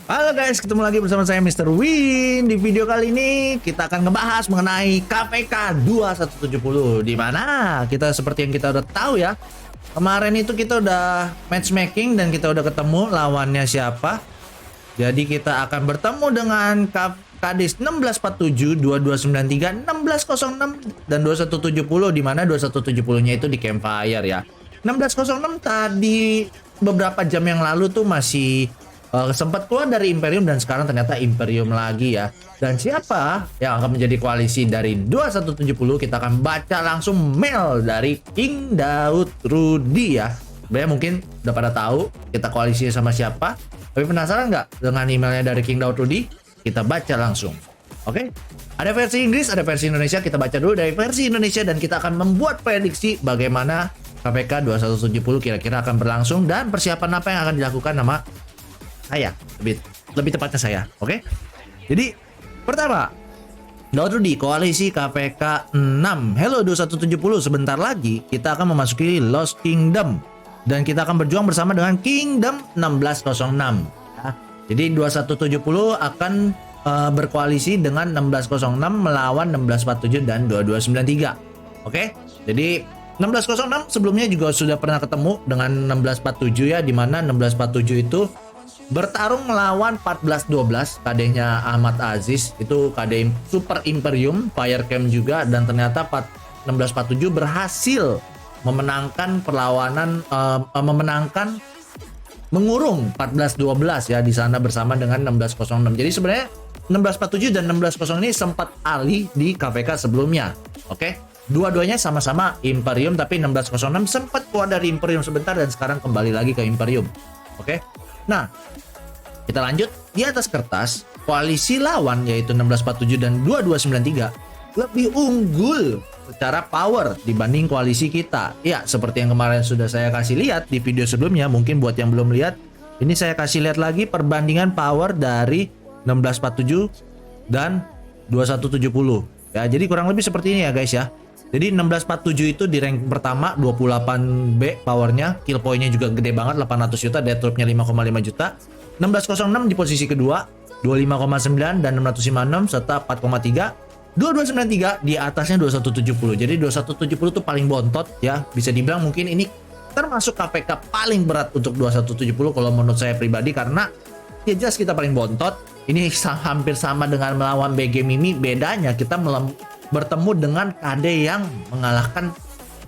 Halo guys, ketemu lagi bersama saya Mr. Win. Di video kali ini kita akan ngebahas mengenai KPK 2170, di mana kita seperti yang kita udah tahu ya. Kemarin itu kita udah matchmaking dan kita udah ketemu lawannya siapa. Jadi kita akan bertemu dengan Kadis 1647, 2293, 1606 dan 2170, di mana 2170-nya itu di Campfire ya. 1606 tadi beberapa jam yang lalu tuh masih sempat keluar dari Imperium dan sekarang ternyata Imperium lagi ya. Dan siapa yang akan menjadi koalisi dari 2170? Kita akan baca langsung mail dari King Daud Rudy ya. Sebenarnya mungkin udah pada tahu kita koalisinya sama siapa, tapi penasaran nggak dengan emailnya dari King Daud Rudy? Kita baca langsung. Oke? Ada versi Inggris, ada versi Indonesia. Kita baca dulu dari versi Indonesia dan kita akan membuat prediksi bagaimana KPK 2170 kira-kira akan berlangsung dan persiapan apa yang akan dilakukan sama saya, lebih tepatnya saya. Oke? Jadi pertama, Daud Rudy, koalisi KPK 6. Hello 2170, sebentar lagi kita akan memasuki Lost Kingdom dan kita akan berjuang bersama dengan Kingdom 1606 ya. Jadi 2170 akan berkoalisi dengan 1606 melawan 1647 dan 2293. Oke? Jadi 1606 sebelumnya juga sudah pernah ketemu dengan 1647 ya, di mana 1647 itu bertarung melawan 1412 KD-nya Ahmad Aziz, itu KD Super Imperium Fire Camp juga, dan ternyata 1647 berhasil memenangkan perlawanan, mengurung 1412 ya di sana bersama dengan 1606. Jadi sebenarnya 1647 dan 1606 ini sempat alih di KPK sebelumnya. Oke? Dua-duanya sama-sama Imperium, tapi 1606 sempat keluar dari Imperium sebentar dan sekarang kembali lagi ke Imperium. Oke? Nah, kita lanjut. Di atas kertas, koalisi lawan yaitu 1647 dan 2293 lebih unggul secara power dibanding koalisi kita. Ya, seperti yang kemarin sudah saya kasih lihat di video sebelumnya. Mungkin buat yang belum lihat, ini saya kasih lihat lagi perbandingan power dari 1647 dan 2170. Ya, jadi kurang lebih seperti ini ya guys ya. Jadi 1647 itu di rank pertama 28B powernya, kill point-nya juga gede banget 800 juta, death drop-nya 5,5 juta. 1606 di posisi kedua 25,9 dan 656 serta 4,3. 2293 di atasnya 2170. Jadi 2170 itu paling bontot ya. Bisa dibilang mungkin ini termasuk KPK paling berat untuk 2170 kalau menurut saya pribadi, karena ya jelas kita paling bontot. Ini hampir sama dengan melawan BG Mimi, bedanya kita bertemu dengan KD yang mengalahkan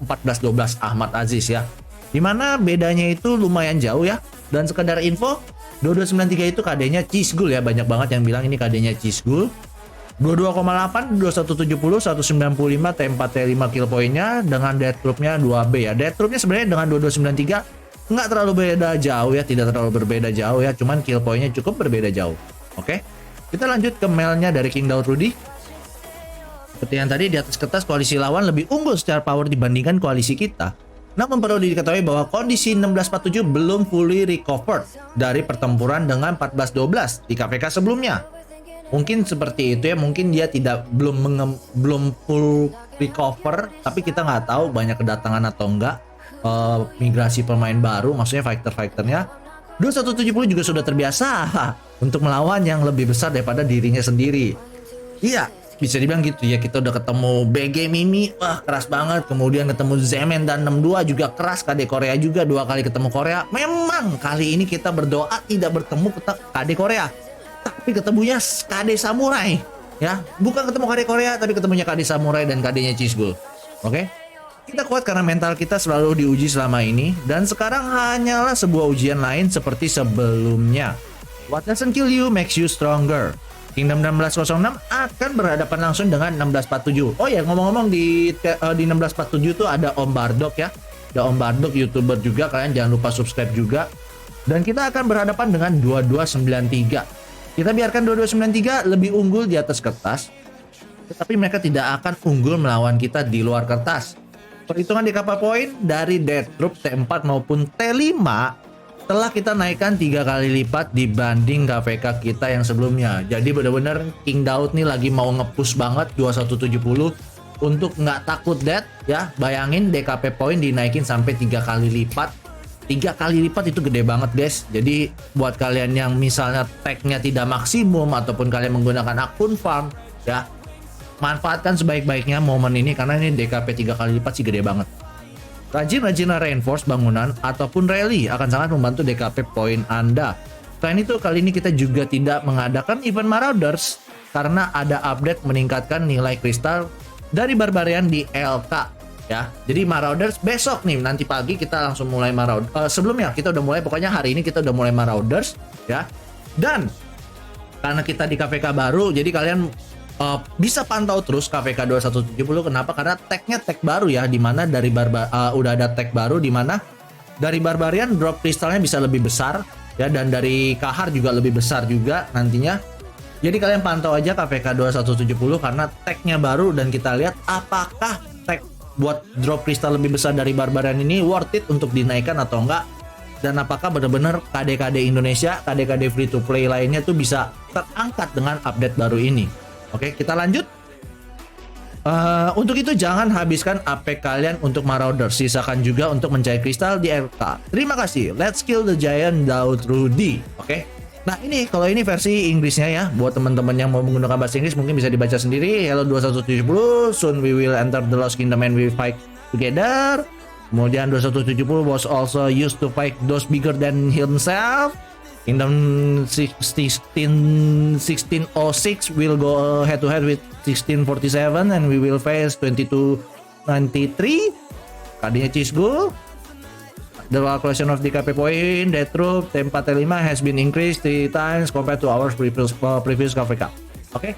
1412 Ahmad Aziz ya. Dimana bedanya itu lumayan jauh ya. Dan sekedar info, 2293 itu KD-nya Cisgul ya. Banyak banget yang bilang ini KD-nya Cisgul. 22,8, 2170, 195, T4, T5 kill point-nya dengan death drop-nya 2B ya. Death drop-nya sebenarnya dengan 2293 nggak terlalu beda jauh ya. Tidak terlalu berbeda jauh ya. Cuman kill point-nya cukup berbeda jauh. Oke. Kita lanjut ke mailnya dari King Daud Rudy. Seperti yang tadi di atas kertas, koalisi lawan lebih unggul secara power dibandingkan koalisi kita. Namun perlu diketahui bahwa kondisi 1647 belum fully recovered dari pertempuran dengan 1412 di KPK sebelumnya. Mungkin seperti itu ya, mungkin dia belum full recover, tapi kita nggak tahu banyak kedatangan atau enggak migrasi pemain baru, maksudnya fighter-fighternya. 2170 juga sudah terbiasa untuk melawan yang lebih besar daripada dirinya sendiri. Iya, bisa dibilang gitu ya. Kita udah ketemu BG Mimi, wah keras banget. Kemudian ketemu Zemen dan 62 juga keras. KD Korea juga 2 kali ketemu Korea. Memang kali ini kita berdoa tidak bertemu KD Korea, tapi ketemunya KD Samurai ya. Bukan ketemu KD Korea, tapi ketemunya KD Samurai dan KD-nya Cisgul. Oke? Kita kuat karena mental kita selalu diuji selama ini, dan sekarang hanyalah sebuah ujian lain seperti sebelumnya. What doesn't kill you makes you stronger. Kingdom 1606 akan berhadapan langsung dengan 1647. Oh ya, ngomong-ngomong di 1647 tuh ada Om Bardok ya. Ada Om Bardok, YouTuber juga, kalian jangan lupa subscribe juga. Dan kita akan berhadapan dengan 2293. Kita biarkan 2293 lebih unggul di atas kertas, tetapi mereka tidak akan unggul melawan kita di luar kertas. Perhitungan di kapal poin dari death drop T4 maupun T5 telah kita naikkan 3 kali lipat dibanding KPK kita yang sebelumnya. Jadi benar-benar King Daud nih lagi mau nge-push banget 2170 untuk nggak takut death ya. Bayangin DKP poin dinaikin sampai 3 kali lipat 3 kali lipat itu gede banget guys. Jadi buat kalian yang misalnya tag-nya tidak maksimum ataupun kalian menggunakan akun farm ya, manfaatkan sebaik-baiknya momen ini karena ini DKP 3 kali lipat sih gede banget. Rajin-rajin reinforce bangunan ataupun rally akan sangat membantu DKP poin Anda. Selain itu kali ini kita juga tidak mengadakan event Marauders karena ada update meningkatkan nilai kristal dari Barbarian di LK. Ya, jadi Marauders besok nih, nanti pagi kita langsung mulai Marauders. Sebelumnya kita udah mulai, pokoknya hari ini kita udah mulai Marauders ya. Dan karena kita di KVK baru, jadi kalian bisa pantau terus KVK 2170. Kenapa? Karena tag-nya tag baru ya, dimana dari udah ada tag baru dimana dari Barbarian drop kristalnya bisa lebih besar ya, dan dari Kahar juga lebih besar juga nantinya. Jadi kalian pantau aja KVK 2170 karena tag-nya baru dan kita lihat apakah tag buat drop kristal lebih besar dari Barbarian ini worth it untuk dinaikkan atau enggak, dan apakah benar-benar KD-KD Indonesia, KD-KD free to play lainnya tuh bisa terangkat dengan update baru ini. Oke, kita lanjut. Untuk itu jangan habiskan AP kalian untuk Marauder, sisakan juga untuk mencari kristal di RK. Terima kasih. Let's kill the giant Daud Rudy. Oke. Nah ini kalau ini versi Inggrisnya ya, buat teman-teman yang mau menggunakan bahasa Inggris mungkin bisa dibaca sendiri. Hello 2170, soon we will enter the Lost Kingdom and we fight together. Kemudian 2170 was also used to fight those bigger than himself. Kingdom 1606 will go head to head with 1647 and we will face 2293. Kadinya Cisgo. The calculation of DKP point, that troop, T4 T5 has been increased 3 times compared to our previous KVK. Oke.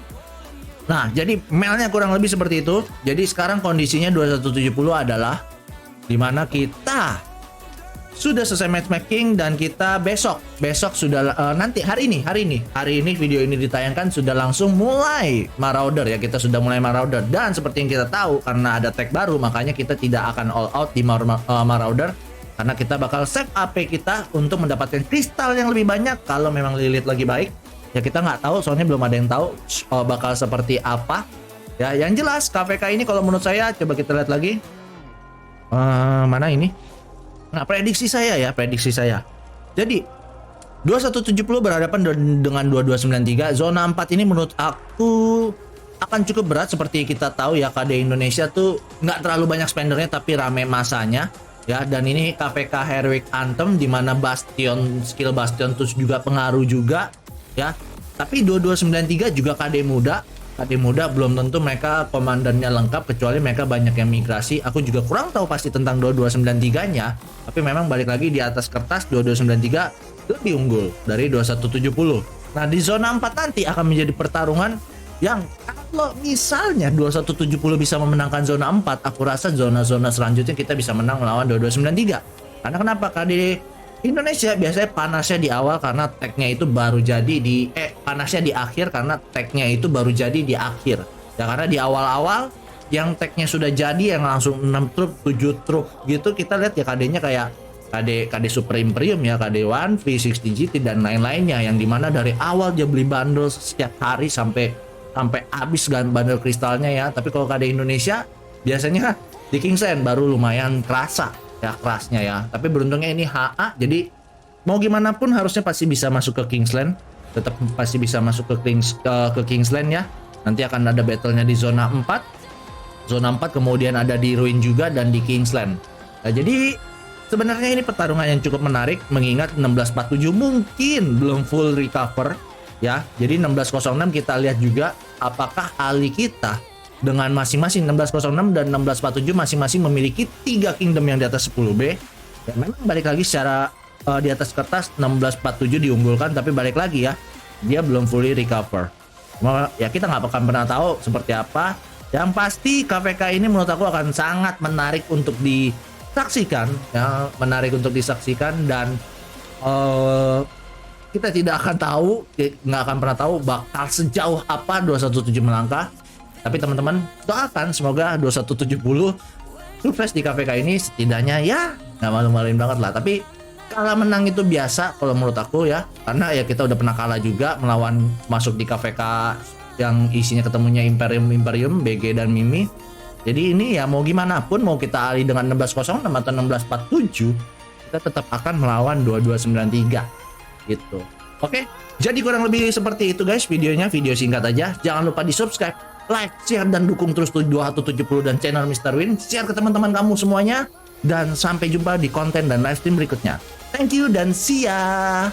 Nah, jadi mailnya kurang lebih seperti itu. Jadi sekarang kondisinya 2170 adalah dimana kita sudah selesai matchmaking dan kita besok sudah nanti hari ini video ini ditayangkan sudah langsung mulai Marauder ya, kita sudah mulai Marauder. Dan seperti yang kita tahu karena ada tag baru makanya kita tidak akan all out di Marauder. Karena kita bakal save AP kita untuk mendapatkan kristal yang lebih banyak kalau memang Lilith lagi baik. Ya kita nggak tahu, soalnya belum ada yang tahu bakal seperti apa. Ya yang jelas KVK ini kalau menurut saya, coba kita lihat lagi. Mana ini? Nah prediksi saya. Jadi 2170 berhadapan dengan 2293. Zona 4 ini menurut aku akan cukup berat. Seperti kita tahu ya, KD Indonesia tuh nggak terlalu banyak spendernya tapi rame masanya. Ya, dan ini KVK Heroic Anthem di mana skill Bastion terus juga pengaruh juga ya. Tapi 2293 juga KD muda belum tentu mereka komandannya lengkap kecuali mereka banyak yang migrasi. Aku juga kurang tahu pasti tentang 2293-nya, tapi memang balik lagi di atas kertas 2293 lebih unggul dari 2170. Nah, di zona 4 nanti akan menjadi pertarungan yang kalau misalnya 2170 bisa memenangkan zona 4, aku rasa zona-zona selanjutnya kita bisa menang melawan 2293. Karena kenapa? KD Indonesia biasanya panasnya di awal karena tag-nya itu baru jadi panasnya di akhir karena tag-nya itu baru jadi di akhir. Ya karena di awal-awal yang tag-nya sudah jadi yang langsung 6 trup, 7 trup gitu, kita lihat ya KD-nya kayak KD Super Imperium ya, KD One, V60 GT dan lain-lainnya, yang dimana dari awal dia beli bundle setiap hari sampai habis bundle kristalnya ya. Tapi kalau KD Indonesia biasanya di Kingsland baru lumayan kerasnya ya. Tapi beruntungnya ini HA, jadi mau gimana pun harusnya pasti bisa masuk ke Kingsland, tetap pasti bisa masuk ke Kingsland ya. Nanti akan ada battle-nya di zona 4 kemudian ada di Ruin juga dan di Kingsland. Nah, jadi sebenarnya ini pertarungan yang cukup menarik mengingat 1647 mungkin belum full recover ya. Jadi 1606 kita lihat juga apakah ali kita dengan masing-masing 1606 dan 1647 masing-masing memiliki 3 kingdom yang di atas 10B. Ya memang balik lagi secara di atas kertas 1647 diunggulkan, tapi balik lagi ya, dia belum fully recover. Ya kita nggak akan pernah tahu seperti apa. Yang pasti KVK ini menurut aku akan sangat menarik untuk disaksikan ya, dan kita tidak akan tahu, nggak akan pernah tahu bakal sejauh apa 217 melangkah. Tapi teman-teman doakan semoga 2170 sukses di KVK ini, setidaknya ya nggak malu-maluin banget lah. Tapi kalah menang itu biasa kalau menurut aku ya, karena ya kita udah pernah kalah juga melawan masuk di KVK yang isinya ketemunya Imperium, BG dan Mimi. Jadi ini ya mau gimana pun, mau kita alih dengan 1606 atau 1647, kita tetap akan melawan 2293 gitu. Oke, jadi kurang lebih seperti itu guys videonya, video singkat aja. Jangan lupa di subscribe, like, share, dan dukung terus 2170 dan channel Mr. Win. Share ke teman-teman kamu semuanya. Dan sampai jumpa di konten dan live stream berikutnya. Thank you dan see ya.